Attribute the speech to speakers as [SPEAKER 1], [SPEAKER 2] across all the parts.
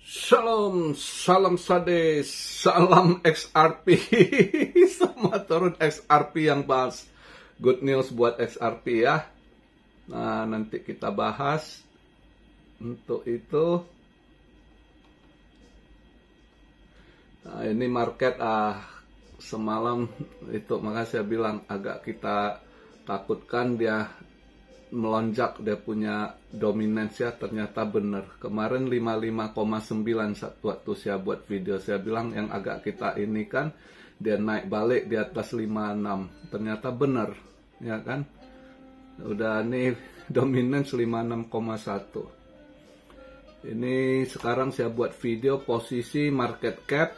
[SPEAKER 1] Shalom, salam sade, salam XRP. Sama turun XRP yang bahas. Good news buat XRP ya. Nah, nanti kita bahas. Untuk itu, nah, ini market semalam itu makanya saya bilang agak kita takutkan dia melonjak, dia punya dominance ya, ternyata benar. Kemarin 55,9 waktu saya buat video, saya bilang yang agak kita ini kan dia naik balik di atas 56, ternyata benar ya kan. Udah nih dominance 56,1. Ini sekarang saya buat video posisi market cap.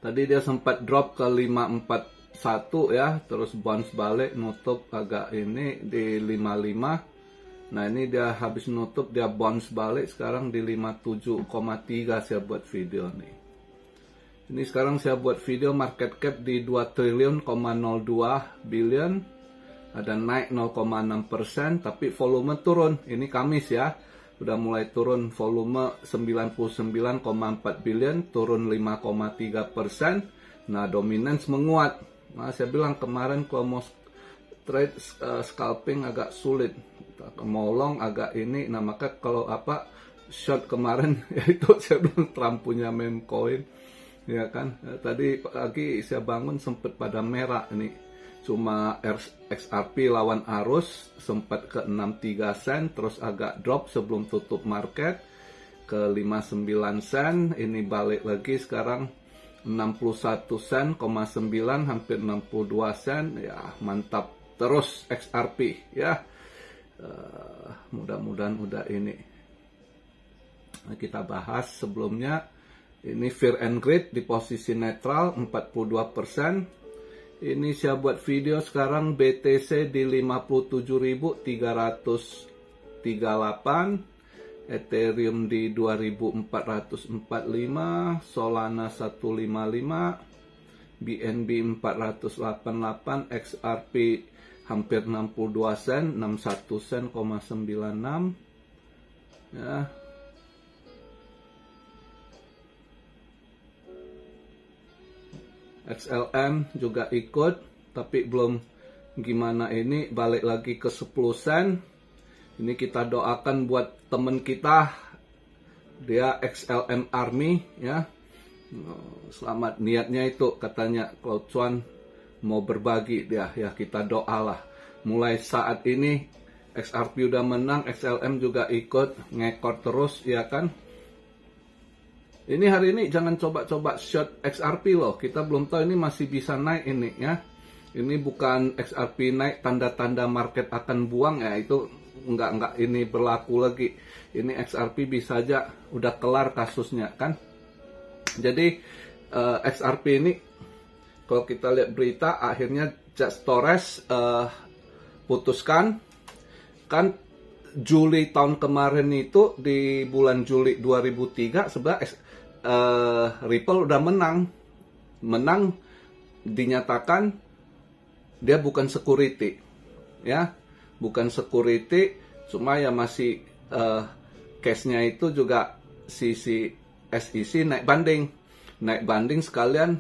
[SPEAKER 1] Tadi dia sempat drop ke 541 ya, terus bounce balik nutup agak ini di 55. Nah, ini dia habis nutup dia bounce balik sekarang di 57,3 saya buat video nih. Ini sekarang saya buat video market cap di 2 triliun, 02 billion. Ada naik 0,6%, tapi volume turun. Ini Kamis ya. Udah mulai turun volume 99,4 billion, turun 5,3%. Nah, dominance menguat. Nah, saya bilang kemarin kalau mau trade scalping agak sulit. Mau long agak ini. Nah, maka kalau short kemarin yaitu saya bilang Trump punya meme coin. Ya kan? Tadi pagi saya bangun sempat pada merah ini. Cuma XRP lawan arus sempat ke 63 sen, terus agak drop sebelum tutup market ke 59 sen. Ini balik lagi sekarang 61 sen, 9, hampir 62 sen. Ya, mantap terus XRP ya. Mudah-mudahan udah ini. Nah, kita bahas sebelumnya. Ini Fear and Greed di posisi netral 42%. Ini saya buat video sekarang BTC di 57.338, Ethereum di 2.445, Solana 155, BNB 488, XRP hampir 62 sen, 61 sen, 96 ya. XLM juga ikut, tapi belum gimana ini, balik lagi ke 10 sen. Ini kita doakan buat temen kita, dia XLM Army ya. Selamat, niatnya itu katanya Cloud Chuan mau berbagi dia ya, kita doalah. Mulai saat ini XRP udah menang, XLM juga ikut ngekor terus ya kan. Ini hari ini jangan coba-coba short XRP loh. Kita belum tahu ini masih bisa naik ini ya. Ini bukan XRP naik tanda-tanda market akan buang ya, itu enggak ini berlaku lagi. Ini XRP bisa aja udah kelar kasusnya kan. Jadi XRP ini kalau kita lihat berita akhirnya Just Torres putuskan kan. Juli tahun kemarin itu di bulan Juli 2003 sebenarnya Ripple udah menang dinyatakan dia bukan security ya, bukan security, cuma ya masih case-nya itu juga si SEC naik banding sekalian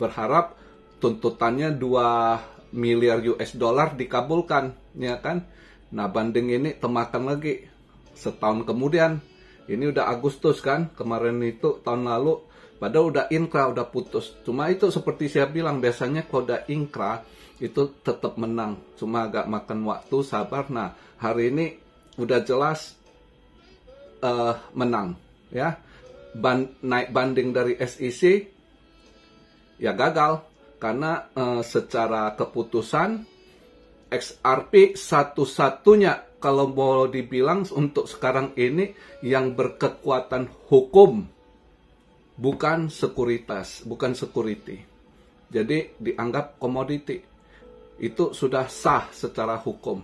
[SPEAKER 1] berharap tuntutannya 2 miliar US dollar dikabulkan ya kan. Nah, banding ini temakan lagi setahun kemudian. Ini udah Agustus kan, kemarin itu tahun lalu, padahal udah inkrah, udah putus. Cuma itu seperti saya bilang, biasanya kalau udah inkrah itu tetap menang, cuma agak makan waktu, sabar. Nah, hari ini udah jelas menang ya. Naik banding dari SEC ya gagal karena secara keputusan XRP satu-satunya kalau mau dibilang untuk sekarang ini yang berkekuatan hukum, bukan sekuritas, bukan security. Jadi dianggap komoditi. Itu sudah sah secara hukum.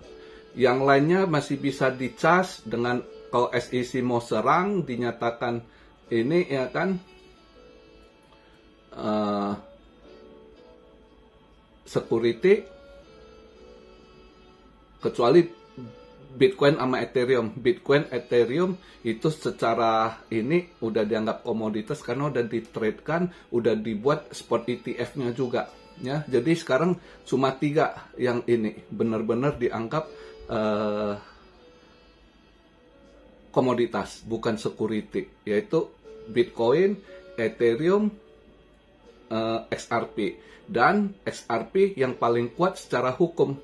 [SPEAKER 1] Yang lainnya masih bisa dicas dengan kalau SEC mau serang dinyatakan ini ya kan security, kecuali Bitcoin sama Ethereum. Bitcoin, Ethereum itu secara ini udah dianggap komoditas karena udah di-trade-kan, udah dibuat spot ETF-nya juga. Ya, jadi sekarang cuma 3 yang ini benar-benar dianggap komoditas, bukan security, yaitu Bitcoin, Ethereum, XRP. Dan XRP yang paling kuat secara hukum,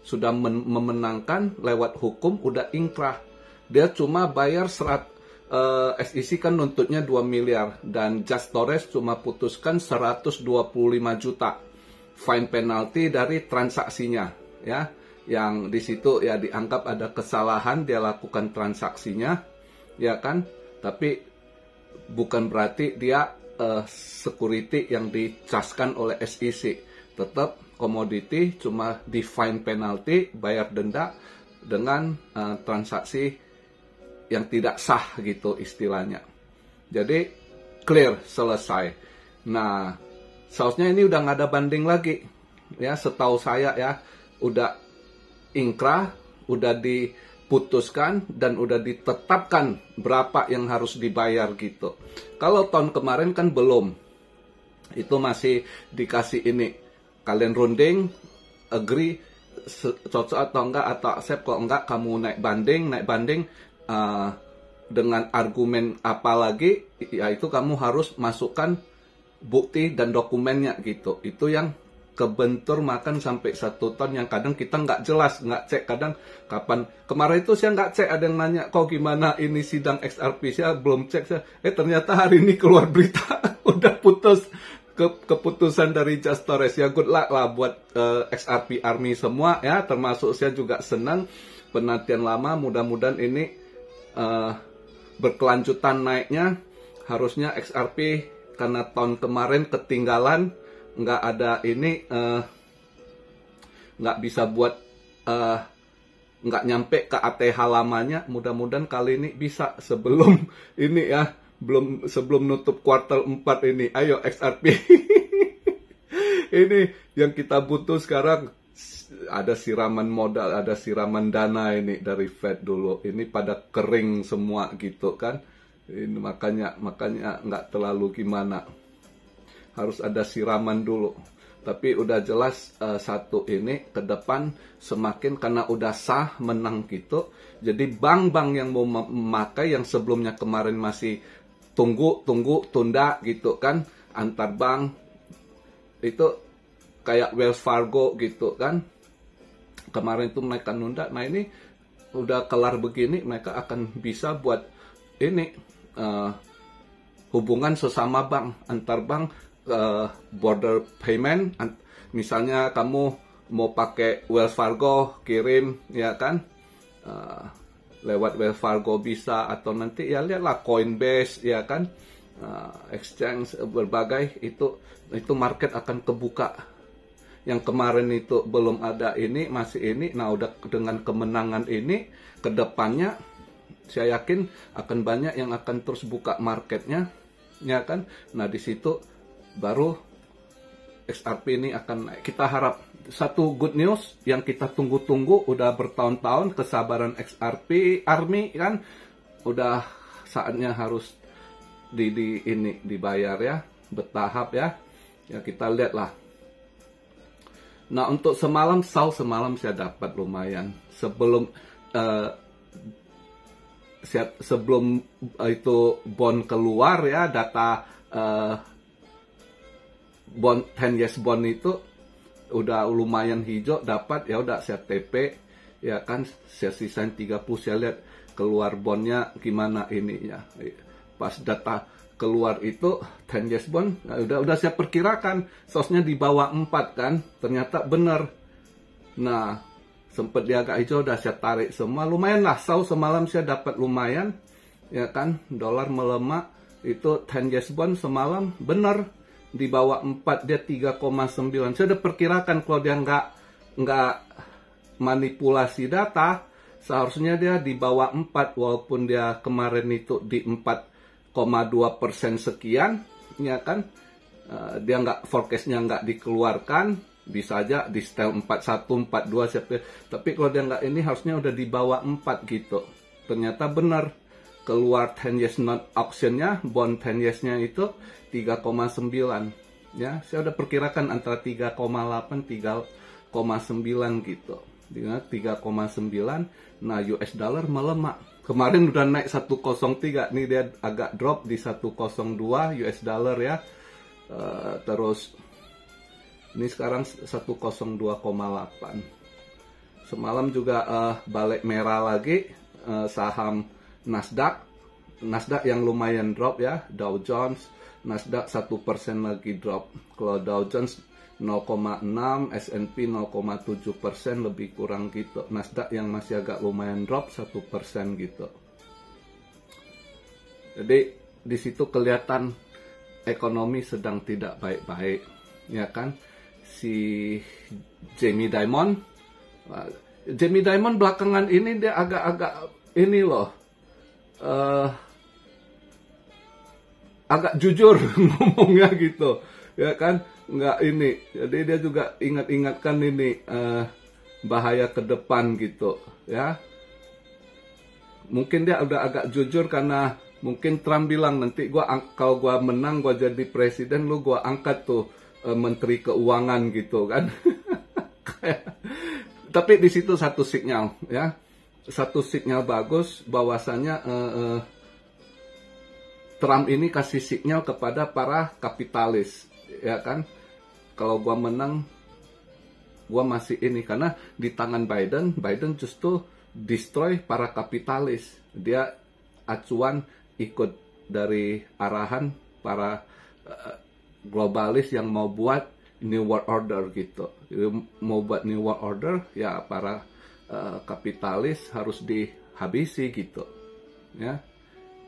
[SPEAKER 1] sudah memenangkan lewat hukum, udah inkrah. Dia cuma bayar SEC kan nuntutnya 2 miliar dan Judge Torres cuma putuskan 125 juta fine penalty dari transaksinya, ya, yang di situ ya dianggap ada kesalahan dia lakukan transaksinya, ya kan, tapi bukan berarti dia security yang dicaskan oleh SEC, tetap komoditi, cuma di fine penalty, bayar denda dengan transaksi yang tidak sah gitu istilahnya. Jadi clear, selesai. Nah, seharusnya ini udah nggak ada banding lagi, ya, setahu saya ya, udah inkrah, udah diputuskan dan udah ditetapkan berapa yang harus dibayar gitu. Kalau tahun kemarin kan belum, itu masih dikasih ini, kalian runding, agree, cocok atau enggak, atau accept, kalau enggak kamu naik banding dengan argumen apa lagi, yaitu kamu harus masukkan bukti dan dokumennya gitu. Itu yang kebentur makan sampai 1 ton, yang kadang kita nggak jelas, nggak cek kadang kapan. Kemarin itu saya nggak cek, ada yang nanya, kok gimana ini sidang XRP, saya belum cek, ternyata hari ini keluar berita udah putus keputusan dari Judge Torres. Ya good luck lah buat XRP Army semua ya, termasuk saya juga senang penantian lama, mudah-mudahan ini berkelanjutan naiknya. Harusnya XRP karena tahun kemarin ketinggalan, nggak ada ini, nggak bisa buat, nggak nyampe ke ATH lamanya. Mudah-mudahan kali ini bisa sebelum ini ya, sebelum nutup kuartal 4 ini. Ayo XRP. Ini yang kita butuh sekarang, ada siraman modal, ada siraman dana ini dari Fed dulu. Ini pada kering semua gitu kan. Ini makanya nggak terlalu gimana. Harus ada siraman dulu. Tapi udah jelas satu ini ke depan semakin, karena udah sah menang gitu. Jadi bank-bank yang mau memakai, yang sebelumnya kemarin masih tunggu, tunda gitu kan, antar bank itu kayak Wells Fargo gitu kan, kemarin itu mereka nunda. Nah ini udah kelar begini, mereka akan bisa buat ini hubungan sesama bank, antar bank, border payment. Misalnya kamu mau pakai Wells Fargo, kirim ya kan, lewat Wells Fargo bisa, atau nanti ya lihatlah Coinbase ya kan, exchange berbagai, itu market akan kebuka. Yang kemarin itu belum ada ini, masih ini. Nah udah dengan kemenangan ini, kedepannya saya yakin akan banyak yang akan terus buka marketnya ya kan. Nah di situ baru XRP ini akan naik. Kita harap satu good news yang kita tunggu-tunggu udah bertahun-tahun, kesabaran XRP Army kan, udah saatnya harus ini dibayar ya, bertahap ya. Ya kita lihat lah. Nah untuk semalam saya dapat lumayan. Sebelum itu bond keluar ya, data bond 10 years bond itu udah lumayan hijau, dapat ya, udah saya TP ya kan, saya sisain 30, saya lihat keluar bondnya gimana ininya. Pas data keluar itu 10 years bond, nah, udah saya perkirakan sosnya di bawah 4 kan, ternyata bener. Nah sempet dia agak hijau, udah saya tarik semua, lumayan lah. Semalam saya dapat lumayan ya kan, dolar melemah, itu 10 years bond semalam bener di bawah 4, dia 3,9. Saya udah perkirakan kalau dia nggak manipulasi data, seharusnya dia di bawah 4, walaupun dia kemarin itu di 4,2% sekian ya kan. Dia forecastnya nggak dikeluarkan, bisa aja di setel 41, 42 siapa. Tapi kalau dia nggak ini harusnya udah di bawah 4 gitu. Ternyata benar. Keluar 10 years note auction-nya, bond 10 years-nya itu 3,9. Ya, saya udah perkirakan antara 3,8 3,9 gitu. Dengan 3,9. Nah, US dollar melemah. Kemarin udah naik 103, nih dia agak drop di 102 US dollar ya. Terus ini sekarang 102,8. Semalam juga balik merah lagi saham Nasdaq yang lumayan drop ya. Dow Jones, Nasdaq 1% lagi drop. Kalau Dow Jones 0,6, S&P 0,7%, lebih kurang gitu. Nasdaq yang masih agak lumayan drop 1% gitu. Jadi di situ kelihatan ekonomi sedang tidak baik-baik, ya kan? Si Jamie Dimon belakangan ini dia agak-agak ini loh, agak jujur ngomongnya gitu, ya kan? Nggak ini, jadi dia juga ingat-ingatkan ini bahaya ke depan gitu, ya. Mungkin dia udah agak jujur karena mungkin Trump bilang nanti kalau gua menang gua jadi presiden, lu gua angkat tuh menteri keuangan gitu kan. Tapi di situ satu sinyal ya, satu sinyal bagus bahwasanya Trump ini kasih sinyal kepada para kapitalis, ya kan? Kalau gua menang, gua masih ini, karena di tangan Biden justru destroy para kapitalis. Dia acuan ikut dari arahan para globalis yang mau buat New World Order gitu. Mau buat New World Order, ya para kapitalis harus dihabisi gitu, ya.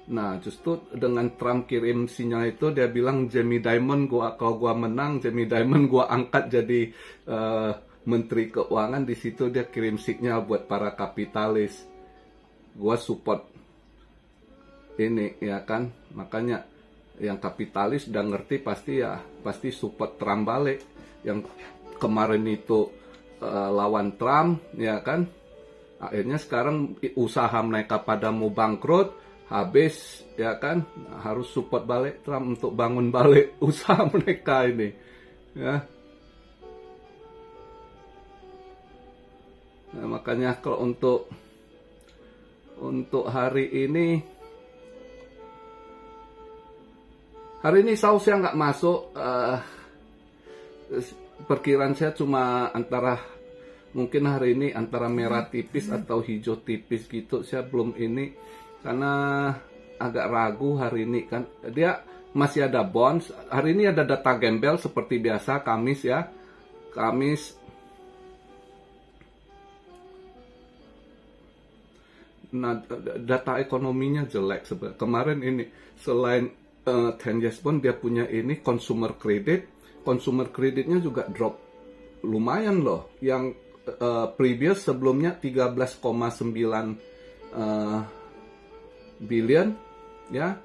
[SPEAKER 1] Nah, justru dengan Trump kirim sinyal itu, dia bilang Jamie Dimon, kalau gua menang, Jamie Dimon gua angkat jadi menteri keuangan. Di situ dia kirim sinyal buat para kapitalis, gua support ini, ya kan? Makanya yang kapitalis udah ngerti pasti support Trump balik. Yang kemarin itu lawan Trump, ya kan? Akhirnya sekarang usaha mereka pada mau bangkrut, habis, ya kan, harus support balik Trump untuk bangun balik usaha mereka ini, ya. Nah, makanya kalau untuk hari ini sausnya nggak masuk. Perkiraan saya cuma mungkin hari ini antara merah tipis atau hijau tipis gitu. Saya belum ini, karena agak ragu hari ini kan. Dia masih ada bonds. Hari ini ada data gembel seperti biasa, Kamis ya. Kamis. Nah, data ekonominya jelek sebenarnya. Kemarin ini selain 10 years bond, dia punya ini consumer credit. Consumer creditnya juga drop lumayan loh. Yang previous sebelumnya 13,9 billion, ya,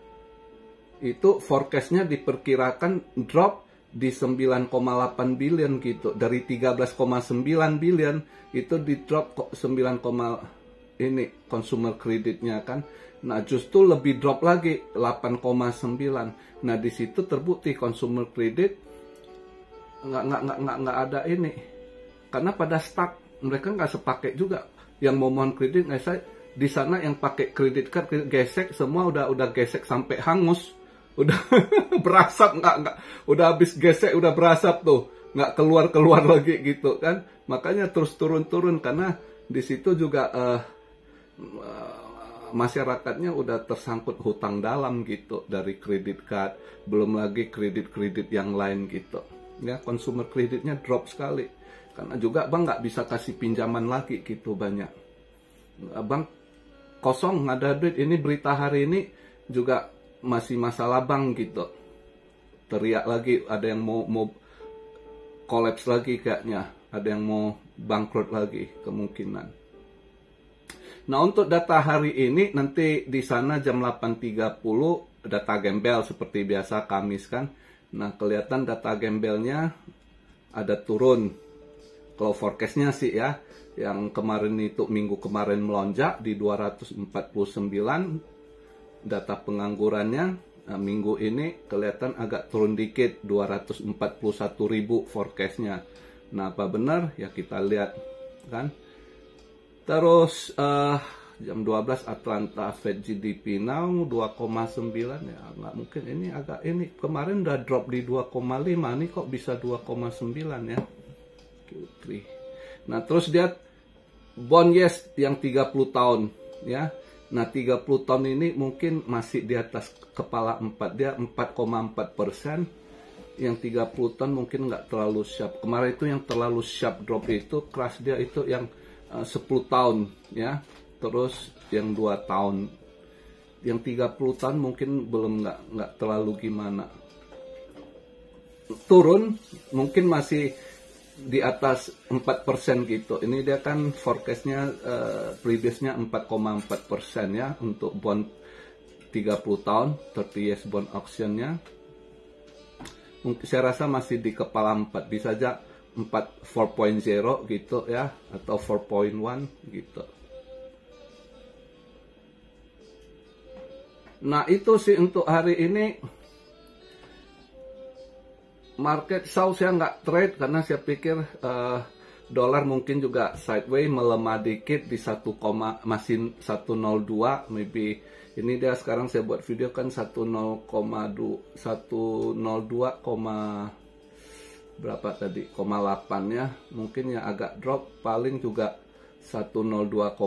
[SPEAKER 1] itu forecastnya diperkirakan drop di 9,8 billion gitu. Dari 13,9 billion itu di drop kok 9, ini consumer kreditnya kan. Nah, justru lebih drop lagi 8,9. Nah, di situ terbukti consumer kredit nggak ada ini, karena pada stuck, mereka nggak sepakai juga. Yang mau mohon kredit, nggak saya di sana yang pakai kredit card gesek semua, udah gesek sampai hangus, udah berasap, nggak udah habis gesek udah berasap tuh, nggak keluar lagi gitu kan. Makanya terus turun karena di situ juga masyarakatnya udah tersangkut hutang dalam gitu dari kredit card, belum lagi kredit yang lain gitu ya. Consumer kreditnya drop sekali karena juga bank nggak bisa kasih pinjaman lagi gitu banyak. Bank kosong, nggak ada duit. Ini berita hari ini juga masih masalah bank gitu. Teriak lagi, ada yang mau kolaps lagi kayaknya, ada yang mau bangkrut lagi kemungkinan. Nah, untuk data hari ini nanti di sana jam 8.30 data gembel seperti biasa Kamis kan. Nah, kelihatan data gembelnya ada turun Kalau forecastnya sih ya, yang kemarin itu minggu kemarin melonjak di 249 data penganggurannya. Nah, minggu ini kelihatan agak turun dikit, 241.000 forecastnya. Nah, apa benar? Ya kita lihat kan. Terus jam 12 Atlanta Fed GDP now 2,9 ya, nggak mungkin, ini agak ini kemarin udah drop di 2,5, nih kok bisa 2,9 ya Q3. Nah terus lihat bond yes yang 30 tahun ya. Nah 30 tahun ini mungkin masih di atas kepala 4, dia 4,4%. Yang 30 tahun mungkin nggak terlalu sharp. Kemarin itu yang terlalu sharp drop itu crash dia itu yang 10 tahun ya. Terus yang 2 tahun, yang 30 tahun mungkin belum nggak terlalu gimana. Turun mungkin masih di atas 4% gitu. Ini dia kan forecastnya previousnya 4,4% ya untuk bond 30 tahun 30 years bond auctionnya. Mungkin saya rasa masih di kepala 4, bisa aja 4.0 gitu ya, atau 4.1 gitu. Nah itu sih untuk hari ini. Market South saya nggak trade karena saya pikir dolar mungkin juga sideways, melemah dikit di 1, masih 102 maybe. Ini dia sekarang saya buat video kan 102, berapa tadi, 8 ya. Mungkin yang agak drop paling juga 102,5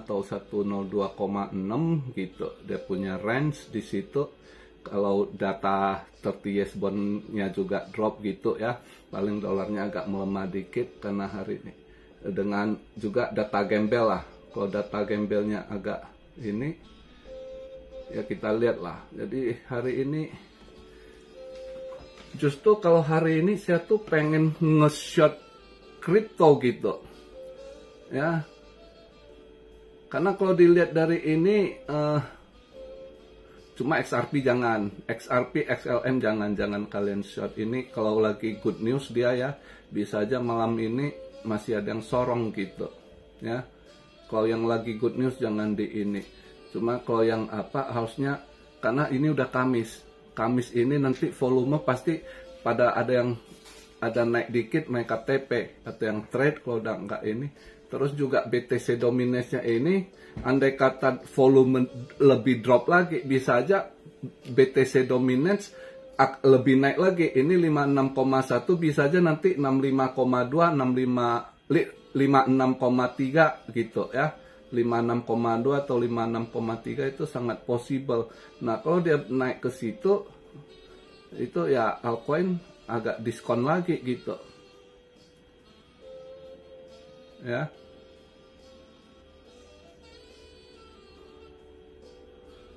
[SPEAKER 1] atau 102,6 gitu. Dia punya range di situ. Kalau data 30 years bond-nya juga drop gitu ya, paling dolarnya agak melemah dikit karena hari ini. Dengan juga data gembel lah. Kalau data gembelnya agak ini, ya kita lihat lah. Jadi hari ini justru kalau hari ini saya tuh pengen nge-short crypto gitu ya, karena kalau dilihat dari ini cuma XRP jangan, XRP XLM jangan kalian short. Ini kalau lagi good news dia ya, bisa aja malam ini masih ada yang sorong gitu ya. Kalau yang lagi good news jangan di ini. Cuma kalau yang apa harusnya, karena ini udah Kamis ini nanti volume pasti pada ada naik dikit naik KTP atau yang trade kalau udah enggak ini. Terus juga BTC dominance-nya ini, andai kata volume lebih drop lagi, bisa aja BTC dominance lebih naik lagi. Ini 56,1, bisa aja nanti 65,2, 56,3 gitu ya. 56,2 atau 56,3 itu sangat possible. Nah kalau dia naik ke situ, itu ya altcoin agak diskon lagi gitu ya.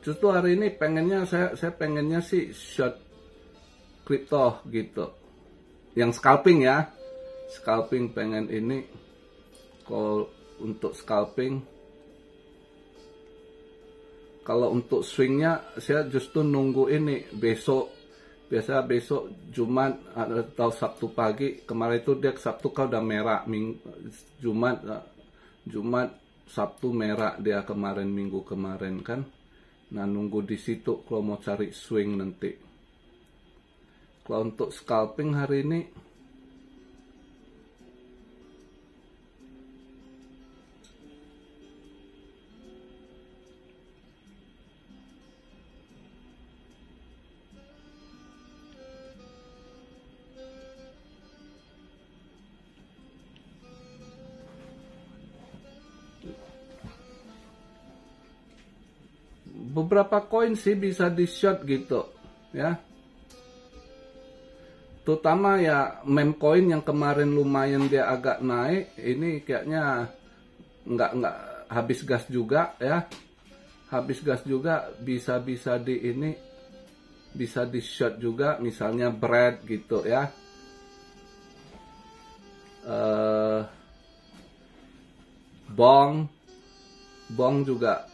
[SPEAKER 1] Justru hari ini pengennya saya pengennya sih short crypto gitu, yang scalping ya, scalping pengen ini. Kalau untuk scalping, kalau untuk swingnya saya justru nunggu ini besok, biasa besok Jumat atau Sabtu pagi. Kemarin itu dia Sabtu kan udah merah, Jumat Sabtu merah dia kemarin, minggu kemarin kan. Nah nunggu di situ kalau mau cari swing nanti. Kalau untuk scalping hari ini beberapa koin sih bisa di short gitu ya, terutama ya meme coin yang kemarin lumayan dia agak naik, ini kayaknya nggak habis gas juga ya, habis gas juga, bisa di ini, bisa di short juga, misalnya bread gitu ya. Bong juga,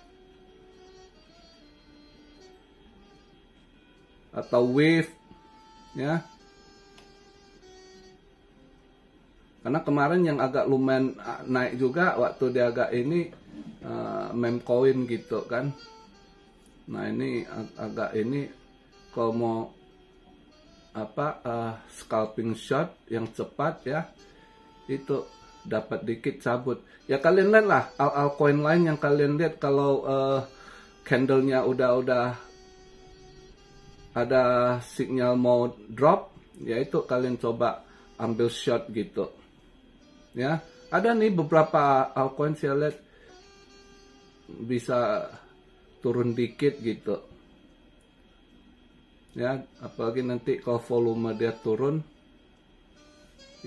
[SPEAKER 1] atau wave ya. Karena kemarin yang agak lumayan naik juga waktu dia agak ini meme coin gitu kan. Nah ini agak ini kalau mau scalping shot yang cepat ya, itu dapat dikit cabut. Ya kalian lihat lah altcoin lain yang kalian lihat kalau candlenya udah ada sinyal mau drop, ya itu kalian coba ambil shot gitu. Ya, ada nih beberapa altcoin saya lihat bisa turun dikit gitu. Ya, apalagi nanti kalau volume dia turun,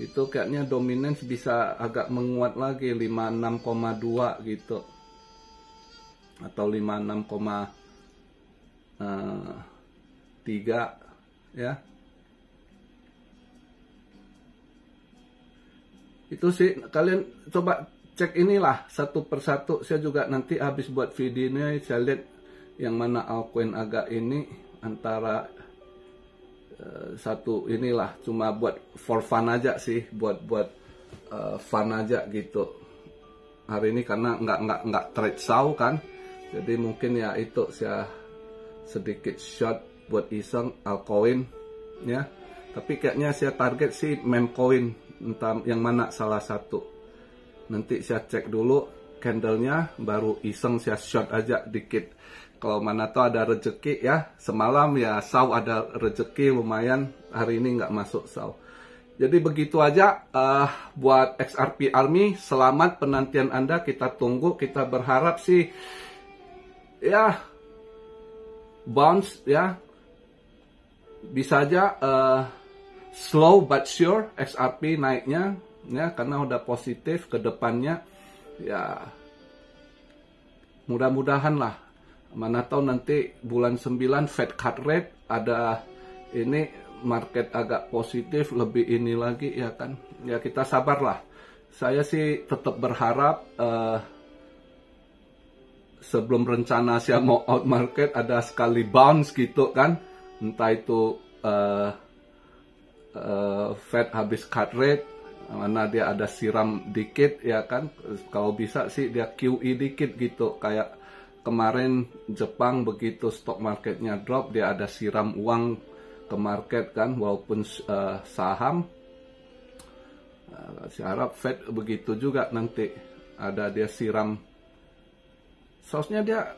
[SPEAKER 1] itu kayaknya dominance bisa agak menguat lagi 56,2 gitu. Atau 56,3 ya. Itu sih kalian coba cek inilah satu persatu. Saya juga nanti habis buat videonya saya lihat yang mana altcoin agak ini antara satu inilah, cuma buat for fun aja sih, buat fun aja gitu hari ini karena nggak trade saw kan, jadi mungkin ya itu saya sedikit short buat iseng altcoin ya. Tapi kayaknya saya target sih meme coin, entah yang mana salah satu. Nanti saya cek dulu candlenya, baru iseng saya short aja dikit. Kalau mana tahu ada rezeki ya, semalam ya saw ada rezeki lumayan, hari ini nggak masuk saw. Jadi begitu aja buat XRP Army. Selamat penantian Anda, kita tunggu, kita berharap sih ya bounce ya, bisa aja slow but sure XRP naiknya ya, karena udah positif ke depannya ya, mudah-mudahan lah. Mana tahu nanti bulan 9 Fed cut rate, ada ini market agak positif, lebih ini lagi ya kan. Ya kita sabarlah. Saya sih tetap berharap sebelum rencana saya mau out market ada sekali bounce gitu kan. Entah itu Fed habis cut rate, mana dia ada siram dikit ya kan. Kalau bisa sih dia QE dikit gitu, kayak kemarin Jepang begitu stock marketnya drop, dia ada siram uang ke market kan, walaupun saham. Saya harap Fed begitu juga nanti, ada dia siram. Seharusnya dia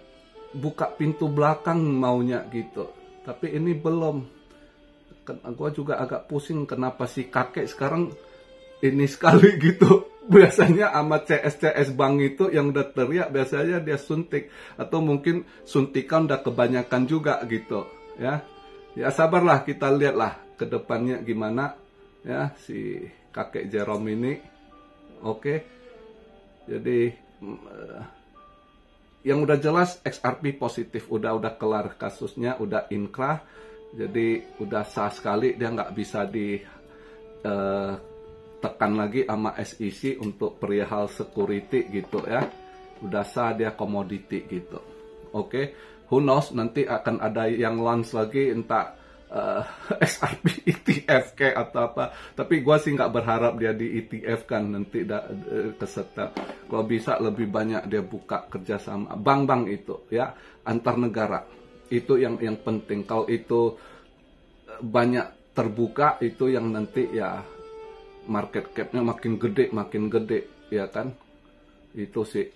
[SPEAKER 1] buka pintu belakang maunya gitu, tapi ini belum. Gue juga agak pusing kenapa si kakek sekarang ini sekali gitu. Biasanya sama CS bank itu yang udah teriak biasanya dia suntik, atau mungkin suntikan udah kebanyakan juga gitu ya. Ya sabarlah, kita lihatlah ke depannya gimana ya si kakek Jerome ini. Oke. Jadi yang udah jelas XRP positif, udah kelar kasusnya, udah inkrah. Jadi udah sah sekali, dia nggak bisa di tekan lagi sama SEC untuk perihal security gitu ya. Udah sah dia komoditi gitu. Oke. Who knows, nanti akan ada yang launch lagi, entah XRP ETF kayak atau apa. Tapi gue sih nggak berharap dia di ETF kan, nanti kesetep. Kalau bisa lebih banyak dia buka kerjasama bank-bank itu ya, antar negara. Itu yang penting. Kalau itu banyak terbuka, itu yang nanti ya market cap-nya makin gede ya kan. Itu sih.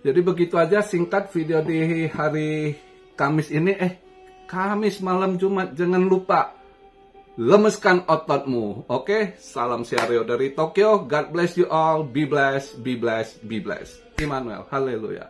[SPEAKER 1] Jadi begitu aja singkat video di hari Kamis ini. Kamis malam Jumat, jangan lupa lemeskan ototmu. Oke? Salam Siario dari Tokyo. God bless you all. Be blessed, be blessed, be blessed. Immanuel. Haleluya.